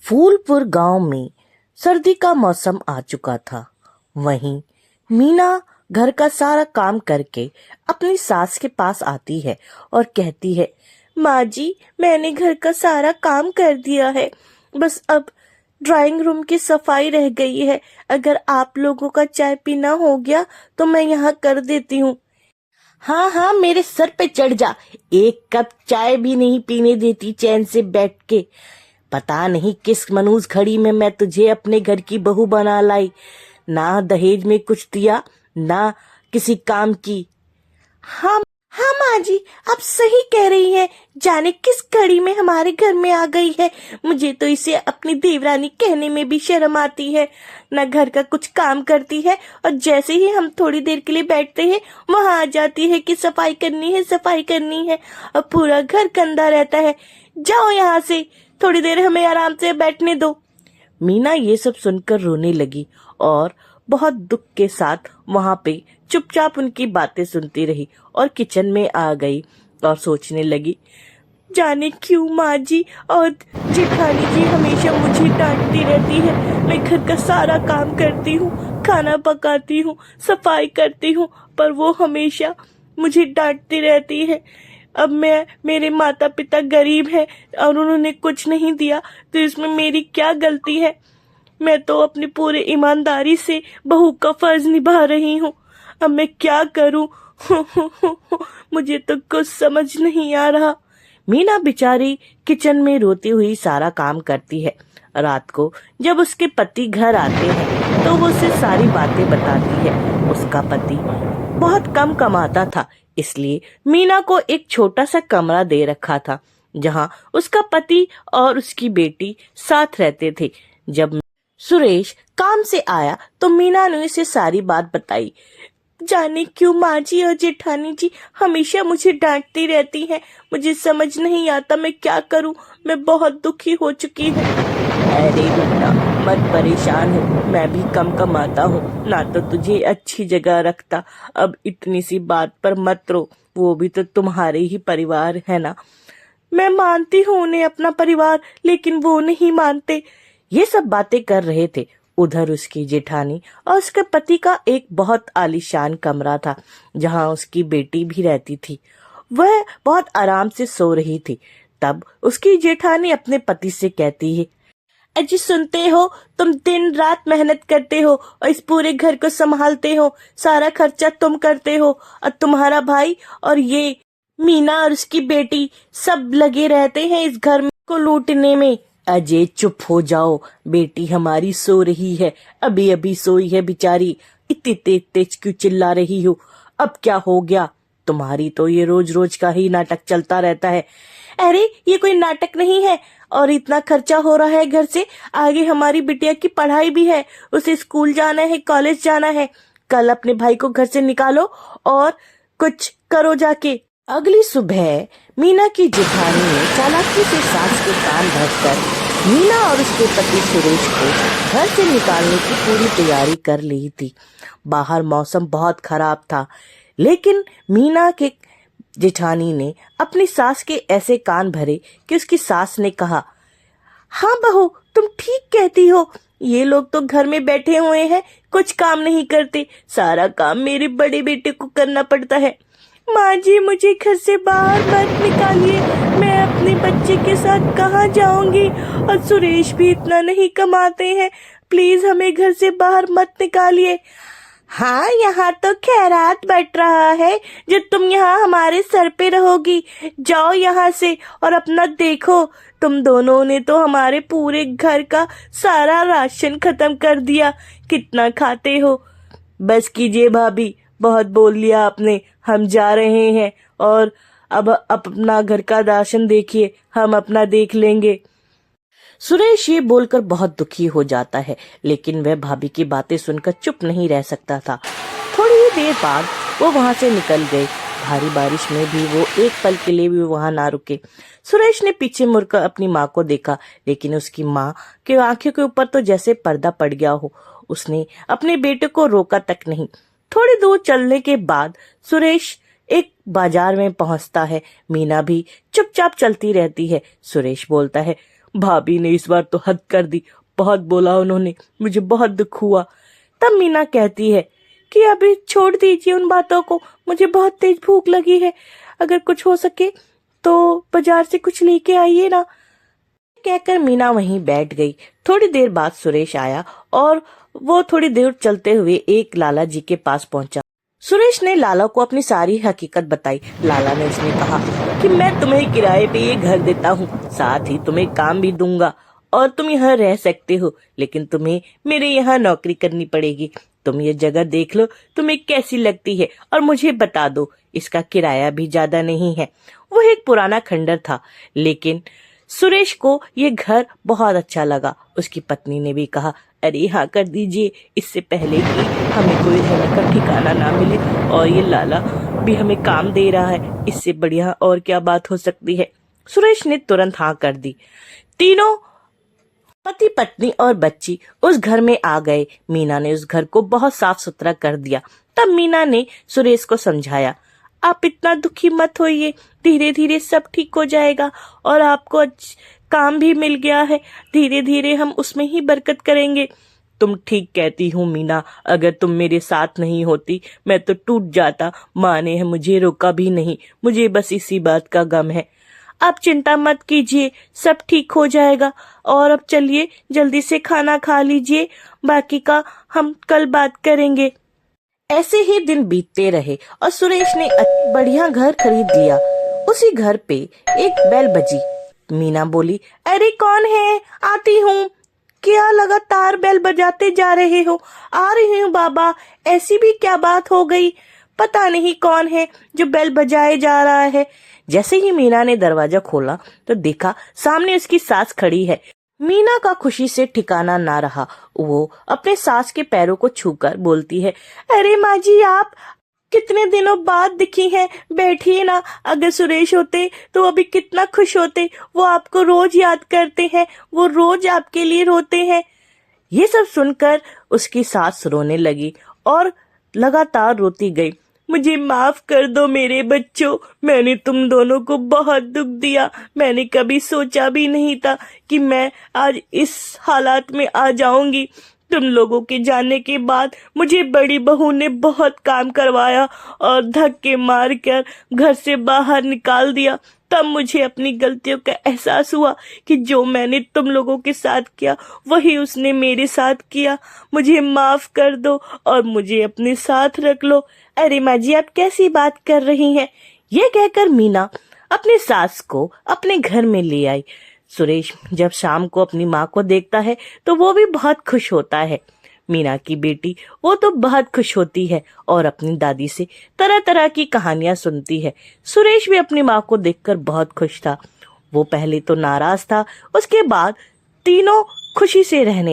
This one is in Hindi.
फूलपुर गांव में सर्दी का मौसम आ चुका था। वहीं मीना घर का सारा काम करके अपनी सास के पास आती है और कहती है, माँ जी, मैंने घर का सारा काम कर दिया है, बस अब ड्राइंग रूम की सफाई रह गई है। अगर आप लोगों का चाय पीना हो गया तो मैं यहाँ कर देती हूँ। हाँ हाँ, मेरे सर पे चढ़ जा, एक कप चाय भी नहीं पीने देती चैन से बैठ के। पता नहीं किस मनूस घड़ी में मैं तुझे अपने घर की बहू बना लाई। ना दहेज में कुछ दिया, ना किसी काम की। हाँ हाँ माँ जी, आप सही कह रही हैं। जाने किस घड़ी में हमारे घर में आ गई है। मुझे तो इसे अपनी देवरानी कहने में भी शर्म आती है। न घर का कुछ काम करती है और जैसे ही हम थोड़ी देर के लिए बैठते हैं वहां आ जाती है कि सफाई करनी है, सफाई करनी है, और पूरा घर गंदा रहता है। जाओ यहाँ से, थोड़ी देर हमें आराम से बैठने दो। मीना ये सब सुनकर रोने लगी और बहुत दुख के साथ वहां पे चुपचाप उनकी बातें सुनती रही और किचन में आ गई और सोचने लगी, जाने क्यों माँ जी और जेठानी जी हमेशा मुझे डांटती रहती है। मैं घर का सारा काम करती हूँ, खाना पकाती हूँ, सफाई करती हूँ, पर वो हमेशा मुझे डांटती रहती है। अब मेरे माता पिता गरीब हैं और उन्होंने कुछ नहीं दिया, तो इसमें मेरी क्या गलती है। मैं तो अपनी पूरी ईमानदारी से बहू का फर्ज निभा रही हूँ। अब मैं क्या करूँ? मुझे तो कुछ समझ नहीं आ रहा। मीना बेचारी किचन में रोती हुई सारा काम करती है। रात को जब उसके पति घर आते हैं तो वो उसे सारी बातें बताती है। उसका पति बहुत कम कमाता था, इसलिए मीना को एक छोटा सा कमरा दे रखा था जहाँ उसका पति और उसकी बेटी साथ रहते थे। जब सुरेश काम से आया तो मीना ने उसे सारी बात बताई। जाने क्यों माँ जी और जेठानी जी हमेशा मुझे डांटती रहती हैं। मुझे समझ नहीं आता मैं क्या करूं। मैं बहुत दुखी हो चुकी हूँ। अरे बेटा, मत परेशान हो, मैं भी कम कमाता हूँ ना, तो तुझे अच्छी जगह रखता। अब इतनी सी बात पर मत रो, वो भी तो तुम्हारे ही परिवार है ना। मैं मानती हूँ उन्हें अपना परिवार, लेकिन वो नहीं मानते। ये सब बातें कर रहे थे। उधर उसकी जेठानी और उसके पति का एक बहुत आलीशान कमरा था जहाँ उसकी बेटी भी रहती थी। वह बहुत आराम से सो रही थी। तब उसकी जेठानी अपने पति से कहती है, अजी सुनते हो, तुम दिन रात मेहनत करते हो और इस पूरे घर को संभालते हो, सारा खर्चा तुम करते हो, और तुम्हारा भाई और ये मीना और उसकी बेटी सब लगे रहते हैं इस घर को लूटने में। अजय चुप हो जाओ, बेटी हमारी सो रही है, अभी अभी सोई है बेचारी, इतनी तेज तेज क्यों चिल्ला रही हो? अब क्या हो गया? तुम्हारी तो ये रोज रोज का ही नाटक चलता रहता है। अरे ये कोई नाटक नहीं है, और इतना खर्चा हो रहा है घर से, आगे हमारी बिटिया की पढ़ाई भी है, उसे स्कूल जाना है, कॉलेज जाना है। कल अपने भाई को घर से निकालो और कुछ करो जाके। अगली सुबह मीना की जेठानी ने चालाकी से सास के कान भरकर मीना और उसके पति सुरेश को घर से निकालने की पूरी तैयारी कर ली थी। बाहर मौसम बहुत खराब था, लेकिन मीना के जेठानी ने अपनी सास के ऐसे कान भरे कि उसकी सास ने कहा, हाँ बहू, तुम ठीक कहती हो, ये लोग तो घर में बैठे हुए हैं, कुछ काम नहीं करते, सारा काम मेरे बड़े बेटे को करना पड़ता है। माँ जी, मुझे घर से बाहर मत निकालिए, मैं अपने बच्चे के साथ कहाँ जाऊंगी, और सुरेश भी इतना नहीं कमाते हैं, प्लीज हमें घर से बाहर मत निकालिए। हाँ, यहाँ तो खैरात बट रहा है जो तुम यहाँ हमारे सर पे रहोगी। जाओ यहाँ से और अपना देखो, तुम दोनों ने तो हमारे पूरे घर का सारा राशन खत्म कर दिया। कितना खाते हो? बस कीजिए भाभी, बहुत बोल लिया आपने, हम जा रहे हैं, और अब अपना घर का राशन देखिए, हम अपना देख लेंगे। सुरेश ये बोलकर बहुत दुखी हो जाता है, लेकिन वह भाभी की बातें सुनकर चुप नहीं रह सकता था। थोड़ी ही देर बाद वो वहां से निकल गए। भारी बारिश में भी वो एक पल के लिए भी वहां ना रुके। सुरेश ने पीछे मुड़कर अपनी माँ को देखा, लेकिन उसकी माँ के आंखों के ऊपर तो जैसे पर्दा पड़ गया हो। उसने अपने बेटे को रोका तक नहीं। थोड़ी दूर चलने के बाद सुरेश एक बाजार में पहुंचता है। मीना भी चुपचाप चलती रहती है। सुरेश बोलता है, भाभी ने इस बार तो हद कर दी, बहुत बोला उन्होंने, मुझे बहुत दुख हुआ। तब मीना कहती है कि अभी छोड़ दीजिए उन बातों को, मुझे बहुत तेज भूख लगी है, अगर कुछ हो सके तो बाजार से कुछ लेके आइए ना। कहकर मीना वहीं बैठ गई। थोड़ी देर बाद सुरेश आया और वो थोड़ी देर चलते हुए एक लाला जी के पास पहुंचा। सुरेश ने लाला को अपनी सारी हकीकत बताई। लाला ने उसने कहा कि मैं तुम्हें किराए पे ये घर देता हूँ, साथ ही तुम्हें काम भी दूंगा और तुम यहाँ रह सकते हो, लेकिन तुम्हें मेरे यहाँ नौकरी करनी पड़ेगी। तुम ये जगह देख लो, तुम्हें कैसी लगती है और मुझे बता दो। इसका किराया भी ज्यादा नहीं है। वो एक पुराना खंडर था, लेकिन सुरेश को ये घर बहुत अच्छा लगा। उसकी पत्नी ने भी कहा, अरे हाँ कर दीजिए, इससे पहले कि हमें कोई रहने का ठिकाना ना मिले, और ये लाला भी हमें काम दे रहा है, इससे बढ़िया और क्या बात हो सकती है। सुरेश ने तुरंत हाँ कर दी। तीनों पति पत्नी और बच्ची उस घर में आ गए। मीना ने उस घर को बहुत साफ सुथरा कर दिया। तब मीना ने सुरेश को समझाया, आप इतना दुखी मत होइए, धीरे धीरे सब ठीक हो जाएगा और आपको काम भी मिल गया है, धीरे धीरे हम उसमें ही बरकत करेंगे। तुम ठीक कहती हो मीना, अगर तुम मेरे साथ नहीं होती मैं तो टूट जाता। माँ ने मुझे रोका भी नहीं, मुझे बस इसी बात का गम है। आप चिंता मत कीजिए, सब ठीक हो जाएगा। और अब चलिए जल्दी से खाना खा लीजिए, बाकी का हम कल बात करेंगे। ऐसे ही दिन बीतते रहे और सुरेश ने बढ़िया घर खरीद लिया। उसी घर पे एक बेल बजी। मीना बोली, अरे कौन है, आती हूँ। क्या लगातार बेल बजाते जा रहे हो? आ रही हूँ बाबा। ऐसी भी क्या बात हो गई? पता नहीं कौन है जो बेल बजाए जा रहा है। जैसे ही मीना ने दरवाजा खोला तो देखा सामने उसकी सास खड़ी है। मीना का खुशी से ठिकाना ना रहा। वो अपने सास के पैरों को छूकर बोलती है, अरे माँ जी, आप कितने दिनों बाद दिखी हैं, बैठिए ना। अगर सुरेश होते तो अभी कितना खुश होते, वो आपको रोज याद करते हैं, वो रोज आपके लिए रोते हैं। ये सब सुनकर उसकी सास रोने लगी और लगातार रोती गई। मुझे माफ कर दो मेरे बच्चों, मैंने तुम दोनों को बहुत दुख दिया। मैंने कभी सोचा भी नहीं था कि मैं आज इस हालात में आ जाऊंगी। तुम लोगों के जाने के बाद मुझे बड़ी बहू ने बहुत काम करवाया और धक्के मार कर घर से बाहर निकाल दिया। तब मुझे अपनी गलतियों का एहसास हुआ कि जो मैंने तुम लोगों के साथ किया वही उसने मेरे साथ किया। मुझे माफ कर दो और मुझे अपने साथ रख लो। अरे माँ जी, आप कैसी बात कर रही हैं? ये कहकर मीना अपनी सास को अपने घर में ले आई। सुरेश जब शाम को अपनी माँ को देखता है तो वो भी बहुत खुश होता है। मीना की बेटी वो तो बहुत खुश होती है और अपनी दादी से तरह तरह की कहानियां सुनती है। सुरेश भी अपनी माँ को देखकर बहुत खुश था। वो पहले तो नाराज था, उसके बाद तीनों खुशी से रहने